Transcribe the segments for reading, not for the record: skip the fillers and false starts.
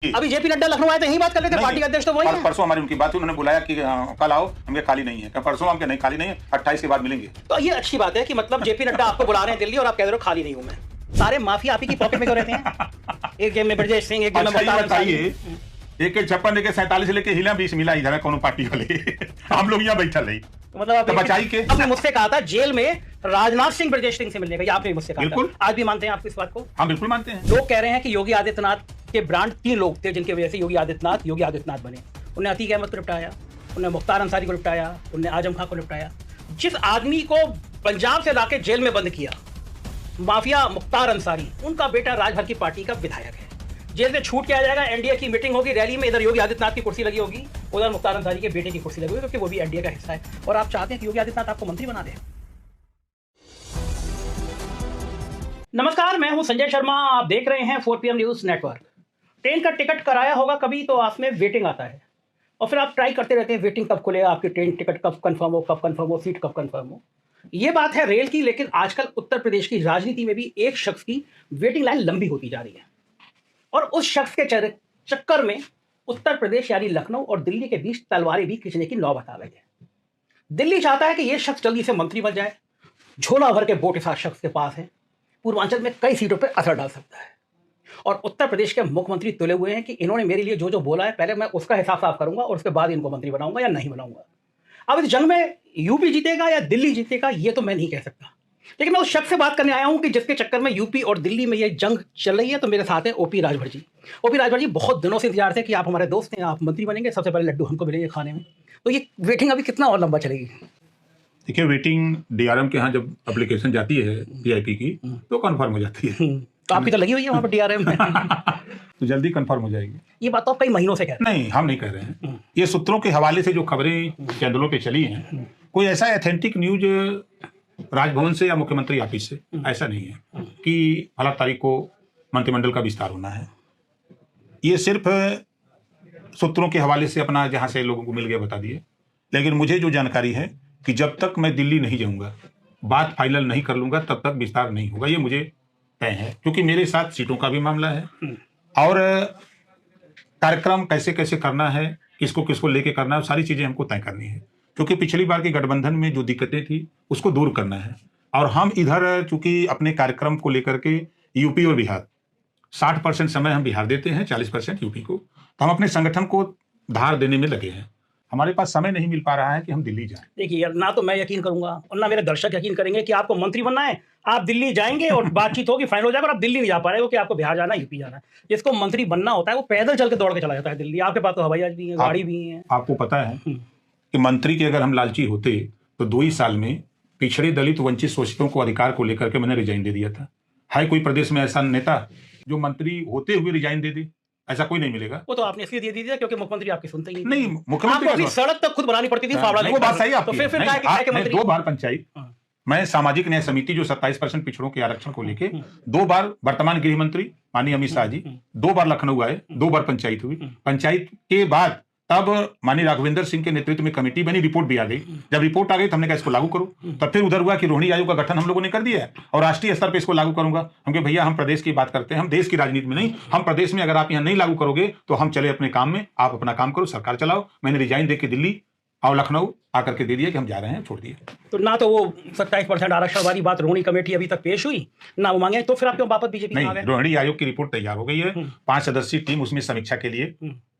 अभी जेपी नड्डा लखनऊ आए थे, यही बात कर रहे थे, पार्टी अध्यक्ष तो वही है। परसों हमारी उनकी बात हुई, उन्होंने बुलाया कि कल आओ, हमके खाली नहीं है। परसों हमके नहीं खाली नहीं है, 28 के बाद मिलेंगे। तो ये अच्छी बात है कि मतलब जेपी नड्डा आपको बुला रहे हैं दिल्ली और आप कह रहे हो खाली नहीं हूं मैं। सारे माफिया आप ही की पॉकेट में क्यों रहते हैं? एक जेब में ब्रजेश सिंह, एक जेब में मुख्तार अंसारी। एक 56 लेके 47 लेके हिला 20 मिला इधर कौन पार्टी वाले हम लोग यहाँ बैठा रही। मतलब तो बचाई के आपने मुझसे कहा था जेल में राजनाथ सिंह ब्रजेश सिंह से मिलने का, ये आपने मुझसे कहा बिल्कुल। था। आज भी मानते हैं आप इस बात को? हम बिल्कुल मानते हैं। लोग कह रहे हैं कि योगी आदित्यनाथ के ब्रांड 3 लोग थे जिनकी वजह से योगी आदित्यनाथ बने। उन्हें अतीक अहमद को निपटाया, उन्हें मुख्तार अंसारी को निपटाया, उन्हें आजम खां को निपटाया। जिस आदमी को पंजाब से लाके जेल में बंद किया, माफिया मुख्तार अंसारी, उनका बेटा राजभर की पार्टी का विधायक है। जेल से छूट के आ जाएगा, एनडीए की मीटिंग होगी, रैली में इधर योगी आदित्यनाथ की कुर्सी लगी होगी, उधर मुख्तार अंसारी के बेटे की कुर्सी लगी होगी, क्योंकि वो भी एनडीए का हिस्सा है। और आप चाहते हैं कि योगी आदित्यनाथ आपको मंत्री बना दे। नमस्कार, मैं हूं संजय शर्मा, आप देख रहे हैं 4PM न्यूज नेटवर्क। ट्रेन का टिकट कराया होगा कभी, तो आपमें वेटिंग आता है और फिर आप ट्राई करते रहते हैं वेटिंग कब खुलेगा, आपकी ट्रेन टिकट कब कंफर्म हो, सीट कब कंफर्म हो। ये बात है रेल की, लेकिन आजकल उत्तर प्रदेश की राजनीति में भी एक शख्स की वेटिंग लाइन लंबी होती जा रही है और उस शख्स के चक्कर में उत्तर प्रदेश यानी लखनऊ और दिल्ली के बीच तलवारें भी खींचने की नौबत आ गई है। दिल्ली चाहता है कि यह शख्स जल्दी से मंत्री बन जाए, झोला भर के वोट इस शख्स के पास है, पूर्वांचल में कई सीटों पर असर डाल सकता है। और उत्तर प्रदेश के मुख्यमंत्री तुले हुए हैं कि इन्होंने मेरे लिए जो जो बोला है, पहले मैं उसका हिसाब साफ करूंगा और उसके बाद इनको मंत्री बनाऊंगा या नहीं बनाऊंगा। अब इस जंग में यूपी जीतेगा या दिल्ली जीतेगा ये तो मैं नहीं कह सकता, लेकिन मैं उस शख्स से बात करने आया हूं कि जिसके चक्कर में यूपी और दिल्ली में ये जंग चल रही है। तो मेरे साथ है ओपी राजभर जी। ओपी राजभर जी, बहुत दिनों से इंतजार थे कि आप हमारे दोस्त हैं, आप मंत्री बनेंगे, सबसे पहले लड्डू हमको मिलेंगे खाने में। तो ये वेटिंग अभी कितना और लंबा चलेगी? देखिए, वेटिंग डीआरएम के यहाँ जब एप्लीकेशन जाती है पीआईपी की तो कंफर्म हो जाती है। तो आपकी तो लगी हुई है वहाँ पर डीआरएम में। तो जल्दी कंफर्म हो जाएगी। ये बात तो कई महीनों से कह रहे हैं। नहीं, हम नहीं कह रहे हैं। ये सूत्रों के हवाले से जो खबरें चैनलों पे चली हैं, कोई ऐसा ऑथेंटिक न्यूज राजभवन से या मुख्यमंत्री ऑफिस से ऐसा नहीं है कि फला तारीख को मंत्रिमंडल का विस्तार होना है। ये सिर्फ सूत्रों के हवाले से अपना जहां से लोगों को मिल गया बता दिए। लेकिन मुझे जो जानकारी है कि जब तक मैं दिल्ली नहीं जाऊंगा, बात फाइनल नहीं कर लूंगा, तब तक विस्तार नहीं होगा। ये मुझे तय है, क्योंकि मेरे साथ सीटों का भी मामला है और कार्यक्रम कैसे कैसे करना है, किसको किसको लेके करना है, सारी चीजें हमको तय करनी है। क्योंकि पिछली बार की गठबंधन में जो दिक्कतें थी उसको दूर करना है। और हम इधर चूंकि अपने कार्यक्रम को लेकर के यूपी और बिहार 60% समय हम बिहार देते हैं, 40% यूपी को, तो हम अपने संगठन को धार देने में लगे हैं। हमारे पास समय नहीं मिल पा रहा है कि हम दिल्ली जाएं। देखिए यार, ना तो मैं यकीन करूंगा और ना मेरे दर्शक यकीन करेंगे कि आपको मंत्री बनना है, आप दिल्ली जाएंगे और बातचीत होगी, फाइनल हो जाएगा और आप दिल्ली नहीं जा पा रहे हो कि आपको बिहार जाना है, यूपी जाना है। जिसको मंत्री बनना होता है वो पैदल चल के दौड़ के चला जाता है दिल्ली। आपके पास तो हवाई जहाज भी है, गाड़ी भी है। आपको पता है कि मंत्री के अगर हम लालची होते तो 2 ही साल में पिछड़े दलित वंचित शोषितों को अधिकार को लेकर के मैंने रिजाइन दे दिया था। है कोई प्रदेश में ऐसा नेता जो मंत्री होते हुए रिजाइन दे दे? ऐसा कोई नहीं मिलेगा। वो तो आपने इसलिए दे दी थी क्योंकि मुख्यमंत्री आपकी सुनते ही नहीं। मुख्यमंत्री सड़क तक खुद बनानी पड़ती थी, फावड़ा। वो बात सही आपकी। तो फिर क्या कि मंत्री 2 बार पंचायत, मैं सामाजिक न्याय समिति जो 27% पिछड़ों के आरक्षण को लेके 2 बार वर्तमान गृह मंत्री माननीय अमित शाह जी 2 बार लखनऊ आए, 2 बार पंचायत हुई। पंचायत के बाद तब माननीय राघवेंद्र सिंह के नेतृत्व में कमेटी बनी, रिपोर्ट भी आ गई। जब रिपोर्ट आ गई तो हमने कहा इसको लागू करो। तब फिर उधर हुआ कि रोहिणी आयोग का गठन हम लोगों ने कर दिया है और राष्ट्रीय स्तर पे इसको लागू करूंगा। हम कहे भैया, हम प्रदेश की बात करते हैं, हम देश की राजनीति में नहीं। हम प्रदेश में अगर आप यहाँ नहीं लागू करोगे तो हम चले अपने काम में, आप अपना काम करो, सरकार चलाओ। मैंने रिजाइन दे के दिल्ली और लखनऊ आकर के दे दिया कि हम जा रहे हैं, छोड़ दिए। तो ना तो वो 27% आरक्षण वाली बात रोहिणी कमेटी अभी तक पेश हुई, ना वो मांगे, तो फिर आप क्यों वापस बीजेपी में आ गए? रोहिणी आयोग की रिपोर्ट तैयार हो गई है, 5 सदस्यीय टीम उसमें समीक्षा के लिए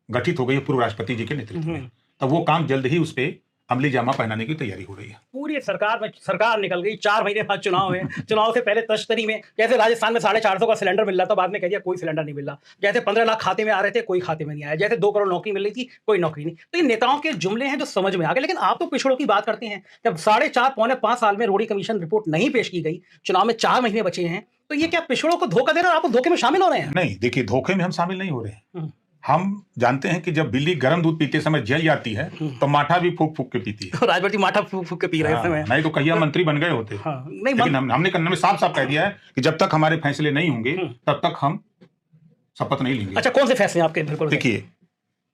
गठित हो गई है पूर्व राष्ट्रपति जी के नेतृत्व में। तो वो काम जल्द ही उस पर अमली जामा पहनाने की तैयारी हो रही है। पूरी सरकार निकल गई, 4 महीने बाद चुनाव है। चुनाव से पहले तश्तरी में, जैसे राजस्थान में 450 का सिलेंडर मिल रहा था, बाद में कह दिया कोई सिलेंडर नहीं मिल रहा। जैसे 15 लाख खाते में आ रहे थे, कोई खाते में नहीं आया। जैसे 2 करोड़ नौकरी मिल रही थी, कोई नौकरी नहीं। तो ये नेताओं के जुमले हैं जो समझ में आ गए। लेकिन आप तो पिछड़ों की बात करते हैं। जब 4.5 पौने 5 साल में रोडी कमीशन रिपोर्ट नहीं पेश की गई, चुनाव में 4 महीने बचे हैं, तो ये क्या पिछड़ों को धोखा दे रहा है? आप धोखे में शामिल हो रहे हैं? नहीं, देखिए, धोखे में हम शामिल नहीं हो रहे हैं। हम जानते हैं कि जब बिल्ली गर्म दूध पीते समय जल जाती है तो माठा भी फूक फूक के पीती है। राजभर जी माठा फूक फूक के पी रहे हैं। नहीं तो कहिया मंत्री बन गए होते। नहीं, लेकिन हमने करने में साफ साफ कह दिया है कि जब तक हमारे फैसले नहीं होंगे तब तक हम शपथ नहीं लेंगे। अच्छा, कौन से फैसले आपके? बिल्कुल, देखिए,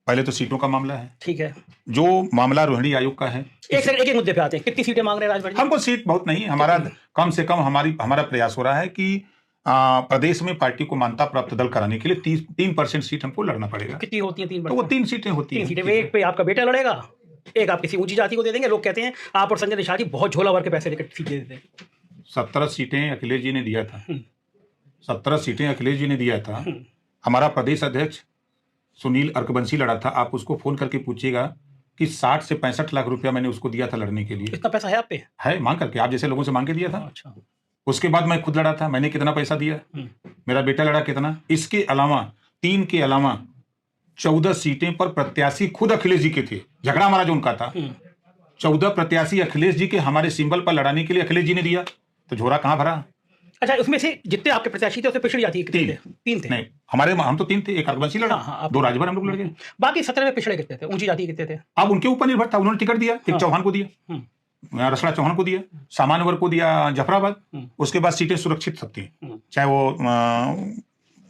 पहले तो सीटों का मामला है। ठीक है। जो मामला रोहिणी आयोग का है, एक मुद्दे पे आते हैं। कितनी सीटें मांग रहे हैं राजभर जी? हमको सीट बहुत नहीं, हमारा कम से कम हमारा प्रयास हो रहा है कि प्रदेश में पार्टी को मान्यता प्राप्त दल कराने के लिए 3% सीट हमको लड़ना पड़ेगा। कितनी होती है? 3%? तो वो 3 सीटें होती हैं। एक पे आपका बेटा लड़ेगा, एक आप किसी ऊंची जाति को दे देंगे। लोग कहते हैं आप और संजय निषाद जी बहुत झोला भर के पैसे लेकर सीट दे देते हैं। 17 सीटें अखिलेश जी ने दिया था। 17 सीटें अखिलेश जी ने दिया था। हमारा प्रदेश अध्यक्ष सुनील अर्कबंसी लड़ा था। आप उसको फोन करके पूछिएगा कि 60 से 65 लाख रुपया मैंने उसको दिया था लड़ने के लिए। इतना पैसा है आप पे? है, मांग करके, आप जैसे लोगों से मांग के दिया था। अच्छा। उसके बाद मैं खुद लड़ा था, मैंने कितना पैसा दिया, मेरा बेटा लड़ा कितना। इसके अलावा 3 के अलावा 14 सीटें पर प्रत्याशी खुद अखिलेश जी के थे। झगड़ा हमारा जो उनका था, 14 प्रत्याशी अखिलेश जी के हमारे सिंबल पर लड़ाने के लिए अखिलेश जी ने दिया। तो झोरा कहां भरा? अच्छा, उसमें से जितने आपके प्रत्याशी थे उसमें पिछड़ी जाती है? 3 थे। नहीं, हम तो 3 थे। एक अर्कबंसी लड़ा, 2 राजभर हम लोग लड़ गए। बाकी 17 में पिछड़े कितने थे? ऊंची जाति कितने थे? अब उनके ऊपर निर्भर था। उन्होंने टिकट दिया, एक चौहान को दिया, रसड़ा चौहान को दिया, सामान्य वर्ग को दिया जफराबाद। उसके बाद सीटें सुरक्षित सब थी, चाहे वो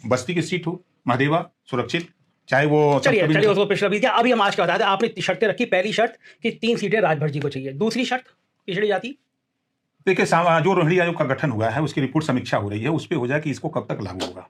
बस्ती की सीट हो महदेवा सुरक्षित, चाहे वो चलिए उसको पिछड़ा भी दिया। अभी हम आज का बताते हैं, आपने शर्तें रखी। पहली शर्त कि 3 सीटें राजभर जी को चाहिए। दूसरी शर्त पिछड़ी जाति। देखिए, जो रोहिणी आयोग का गठन हुआ है उसकी रिपोर्ट समीक्षा हो रही है, उस पर हो जाए कि इसको कब तक लागू होगा।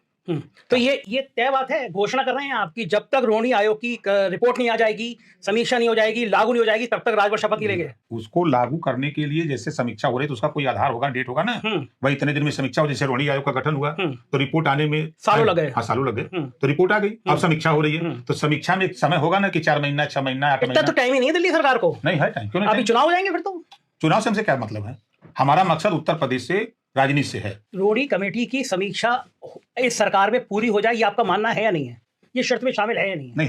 तो ये तय बात है, घोषणा कर रहे हैं आप कि जब तक रोहिणी आयोग की रिपोर्ट नहीं आ जाएगी, समीक्षा नहीं हो जाएगी, लागू नहीं हो जाएगी, तब तक राजभर शपथ नहीं लेंगे। उसको लागू करने के लिए जैसे समीक्षा हो रही है तो उसका कोई आधार होगा, डेट होगा ना। भाई इतने दिन में समीक्षा हो, जैसे रोहिणी आयोग का गठन हुआ तो रिपोर्ट आने में सालों लगे। हाँ, सालों लगे। तो रिपोर्ट आ गई, अब समीक्षा हो रही है तो समीक्षा में एक समय होगा ना कि 4 महीना 6 महीना 8 महीना। तो टाइम ही नहीं है दिल्ली सरकार को। नहीं है टाइम, क्यों नहीं? अभी चुनाव हो जाएंगे फिर तो। चुनाव से हमसे क्या मतलब है? हमारा मकसद उत्तर प्रदेश से राजनीति से है। रोहिणी कमेटी की समीक्षा इस सरकार में पूरी हो जाए, ये आपका मानना है या नहीं है? ये शर्त में शामिल है या नहीं है? नहीं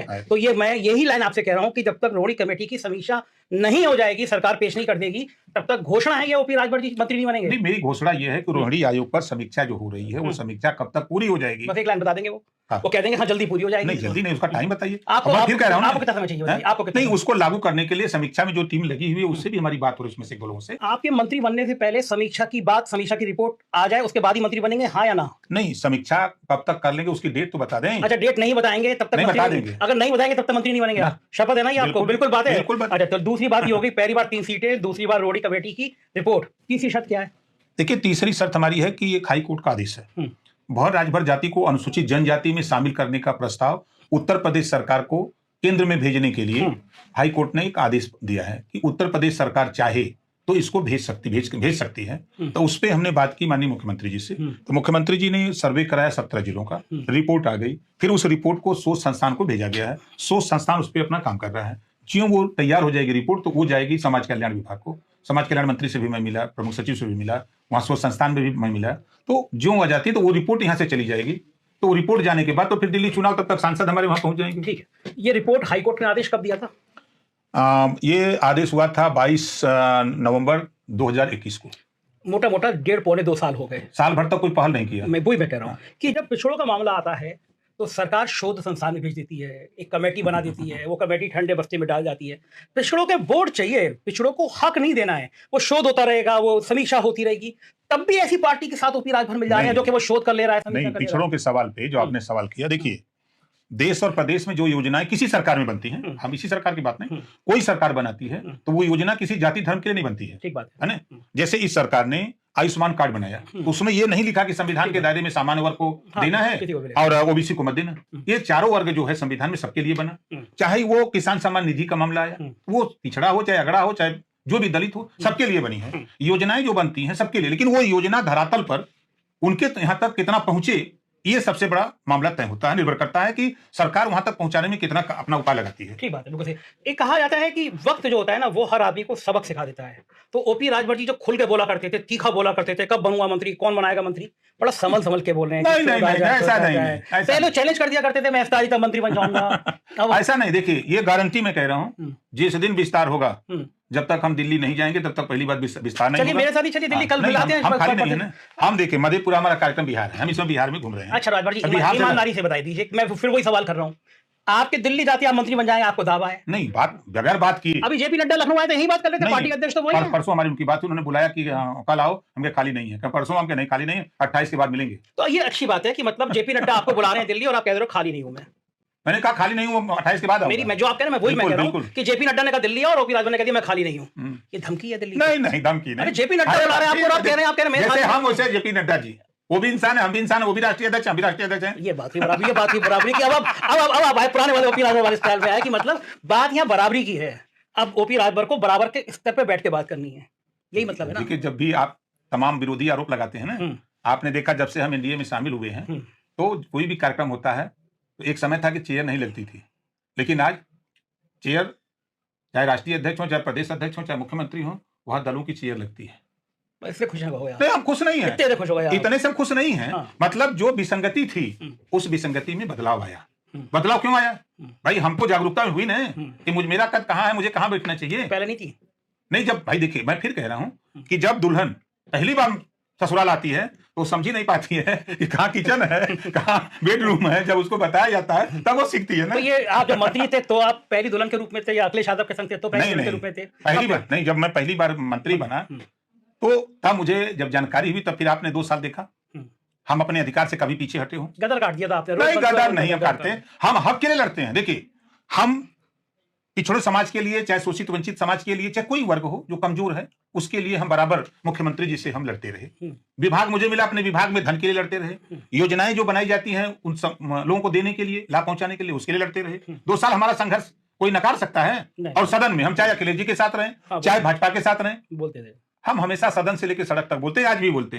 है। तो ये मैं यही लाइन आपसे कह रहा हूं कि जब तक रोहिणी कमेटी की समीक्षा नहीं हो जाएगी, सरकार पेश नहीं कर देगी, तब तक घोषणा है कि ओपी राजभर जी मंत्री नहीं बनेंगे। नहीं, मेरी घोषणा ये है कि रोहिणी आयोग पर समीक्षा जो हो रही है वो समीक्षा कब तक पूरी हो जाएगी? बस एक लाइन बता देंगे वो कह देंगे हाँ जल्दी पूरी हो जाएगी। नहीं, जल्दी नहीं, उसका टाइम बताइए। आपको फिर कह रहा हूं, आपको कितना समय चाहिए? आपको नहीं, उसको लागू करने के लिए समीक्षा में जो टीम लगी हुई है उससे भी हमारी बात हो रही है, उसमें से लोगों से। आपके मंत्री बनने से पहले समीक्षा की बात, समीक्षा की रिपोर्ट आ जाए उसके बाद ही मंत्री बनेंगे, हाँ या ना? नहीं, समीक्षा कब तक कर लेंगे उसकी डेट तो बता दें। अच्छा, डेट नहीं बताएंगे तब तक बता देंगे। अगर नहीं बताएंगे तब तक मंत्री नहीं बनेंगे। शपथ है ना ये आपको? बिल्कुल बात है। अच्छा, तो दूसरी बात ये होगी, पहली बार 3 सीटें, दूसरी बार रोहिणी कमेटी की रिपोर्ट, तीसरी शर्त क्या है? देखिए, तीसरी शर्त हमारी है कि एक हाई कोर्ट का आदेश है। बहु राजभर जाति को अनुसूचित जनजाति में शामिल करने का प्रस्ताव उत्तर प्रदेश सरकार को केंद्र में भेजने के लिए हाई कोर्ट ने एक आदेश दिया है कि उत्तर प्रदेश सरकार चाहे तो इसको भेज सकती है। तो उस पर हमने बात की माननीय मुख्यमंत्री जी से। तो मुख्यमंत्री जी ने सर्वे कराया 17 जिलों का, रिपोर्ट आ गई। फिर उस रिपोर्ट को शोध संस्थान को भेजा गया है। शोध संस्थान उस पर अपना काम कर रहा है। ज्यों वो तैयार हो जाएगी रिपोर्ट तो वो जाएगी समाज कल्याण विभाग को। समाज कल्याण मंत्री से भी मैं मिला, प्रमुख सचिव से भी मिला, वहां शोध संस्थान में भी मैं मिला। तो ज्यों आ जाती है तो वो रिपोर्ट यहाँ से चली जाएगी। तो रिपोर्ट जाने के बाद तो फिर दिल्ली चुनाव तब तक सांसद हमारे वहां पहुंच जाएंगे। ठीक है, ये रिपोर्ट हाईकोर्ट ने आदेश कब दिया था? ये आदेश हुआ था 22 नवंबर 2021 को। मोटा मोटा 1.5-2 साल हो गए। साल भर तक कोई पहल नहीं किया। मैं कह रहा हूँ कि जब पिछड़ों का मामला आता है तो सरकार शोध संस्थान में भेज देती है, एक कमेटी बना देती है, वो कमेटी ठंडे बस्ते में डाल जाती है। पिछड़ों के बोर्ड चाहिए, पिछड़ों को हक नहीं देना है, वो शोध होता रहेगा, वो समीक्षा होती रहेगी। तब भी ऐसी पार्टी के साथ ओपी राजभर मिल जा रहे हैं जो कि वो शोध कर ले रहा है। नहीं, पिछड़ों के सवाल पे जो आपने सवाल किया, देखिए देश और प्रदेश में जो योजनाएं किसी सरकार में बनती हैं, हम इसी सरकार की बात नहीं, कोई सरकार बनाती है तो वो योजना किसी जाति धर्म के लिए नहीं बनती है। ठीक बात है ना? जैसे इस सरकार ने आयुष्मान कार्ड बनाया तो उसमें ये नहीं लिखा कि संविधान के दायरे में सामान्य वर्ग को देना है और ओबीसी को मत देना। ये चारों वर्ग जो है संविधान में सबके लिए बना। चाहे वो किसान सम्मान निधि का मामला आया, वो पिछड़ा हो चाहे अगड़ा हो चाहे जो भी दलित हो, सबके लिए बनी है। योजनाएं जो बनती हैं सबके लिए, लेकिन वो योजना धरातल पर उनके यहाँ तक कितना पहुंचे ये सबसे बड़ा मामला तय होता है, निर्भर करता है कि सरकार वहां तक पहुंचाने में कितना अपना उपाय लगाती है। ठीक बात है, बिल्कुल सही। एक कहा जाता है कि वक्त जो होता है ना वो हर आदमी को सबक सिखा देता है। तो ओपी राजभर जी जो खुल के बोला करते थे, तीखा बोला करते थे, कब बनूंगा मंत्री, कौन बनाएगा मंत्री, बड़ा संभल के बोल रहे हैं। पहले चैलेंज कर दिया करते थे, मैं इस तारीख तक मंत्री बन जाऊंगा। ऐसा नहीं, देखिए ये गारंटी मैं कह रहा हूँ, जिस दिन विस्तार होगा, जब तक हम दिल्ली नहीं जाएंगे तब तक पहली बात विस्तार नहीं होगा। मेरे साथ ही चलिए दिल्ली कल मिलाते हैं। हम खाली नहीं है ना, हम देखिए मधेपुरा हमारा कार्यक्रम बिहार है, हम इसमें बिहार में घूम रहे हैं। अच्छा राजभर जी, ईमानदारी से बताई दीजिए, मैं फिर वही सवाल कर रहा हूँ, आपके दिल्ली जाते आप मंत्री बन जाएंगे, आपको दावा है? नहीं, बात बगैर बात की। अभी जेपी नड्डा लखनऊ आए थे, यही बात कर रहे थे, पार्टी अध्यक्ष तो वही है। परसों हमारी उनकी बात हुई, उन्होंने बुलाया कि कल आओ, हमके खाली नहीं है। परसों हमके नहीं खाली नहीं है, 28 के बाद मिलेंगे। तो ये अच्छी बात है कि मतलब जेपी नड्डा आपको बुला रहे हैं दिल्ली और आप कह रहे हो खाली नहीं हूं मैं। मैंने कहा खाली नहीं हूं, 28 के बाद मेरी मैं जो आप कह रहे हैं मैं वही मैं कह रहा हूं कि जेपी नड्डा ने कहा दिल्ली और ओपी राजभर ने कह दिया मैं खाली नहीं हूं। ये धमकी है दिल्ली? नहीं, धमकी नहीं। जेपी नड्डा बुला रहे हैं आपको, आप कह रहे हैं मैं, हम वैसे जेपी नड्डा जी वो भी इंसान है, हम भी इंसान है, वो भी राष्ट्रीय अध्यक्ष, हम भी राष्ट्रीय अध्यक्ष हैं। ये बात हुई बराबरी, ये बात हुई बराबरी की। अब भाई पुराने वाले ओपी राजभर वाले स्टाइल में है कि मतलब बात यहाँ बराबरी की है। अब ओपी राजभर को बराबर के स्तर पे बैठ के बात करनी है, यही मतलब है ना। देखिए, जब भी आप तमाम विरोधी आरोप लगाते हैं ना, आपने देखा जब से हम एनडीए में शामिल हुए हैं तो कोई भी कार्यक्रम होता है तो एक समय था कि चेयर नहीं लगती थी, लेकिन आज चेयर चाहे राष्ट्रीय अध्यक्ष हो, चाहे प्रदेश अध्यक्ष हो, चाहे मुख्यमंत्री हो, वह दलों की चेयर लगती है। इससे खुश हो गया? नहीं, हम खुश नहीं हैं, इतने खुश हो गए? इतने से हम खुश नहीं हैं। मतलब जो विसंगति थी उस विसंगति में बदलाव आया। बदलाव क्यों आया भाई? हमको जागरूकता हुई ना कि मेरा कद कहाँ है, मुझे कहाँ बैठना चाहिए। पहले नहीं थी। नहीं, जब भाई देखिए, मैं फिर कह रहा हूं कि जब दुल्हन पहली बार ससुराल आती है तो समझ ही नहीं पाती है कि कहाँ किचन है, कहाँ बेडरूम है। जब उसको बताया जाता है तब वो सीखती है ना। तो ये आप जब मंत्री थे तो आप पहली दुल्हन के रूप में थे या अखिलेश यादव के संग थे तो पहली दुल्हन के रूप में थे? पहली बार नहीं, जब मैं पहली बार मंत्री बना तो तब मुझे जब जानकारी हुई, तब फिर आपने 2 साल देखा हम अपने अधिकार से कभी पीछे हटे हो। गदर काट दिया था आपने? नहीं, गदर नहीं हम काटते, हम हक के लिए लड़ते हैं। देखिए, हम पिछड़े समाज के लिए, चाहे शोषित वंचित समाज के लिए, चाहे कोई वर्ग हो जो कमजोर है, उसके लिए हम बराबर मुख्यमंत्री जी से हम लड़ते रहे। विभाग मुझे मिला, अपने विभाग में धन के लिए लड़ते रहे। योजनाएं जो बनाई जाती हैं उन लोगों को देने के लिए, लाभ पहुंचाने के लिए, उसके लिए लड़ते रहे। 2 साल हमारा संघर्ष कोई नकार सकता है? और सदन में हम चाहे अखिलेश जी के साथ रहें, चाहे भाजपा के साथ रहें, बोलते थे हम हमेशा सदन से लेकर सड़क तक बोलते हैं, आज भी बोलते हैं।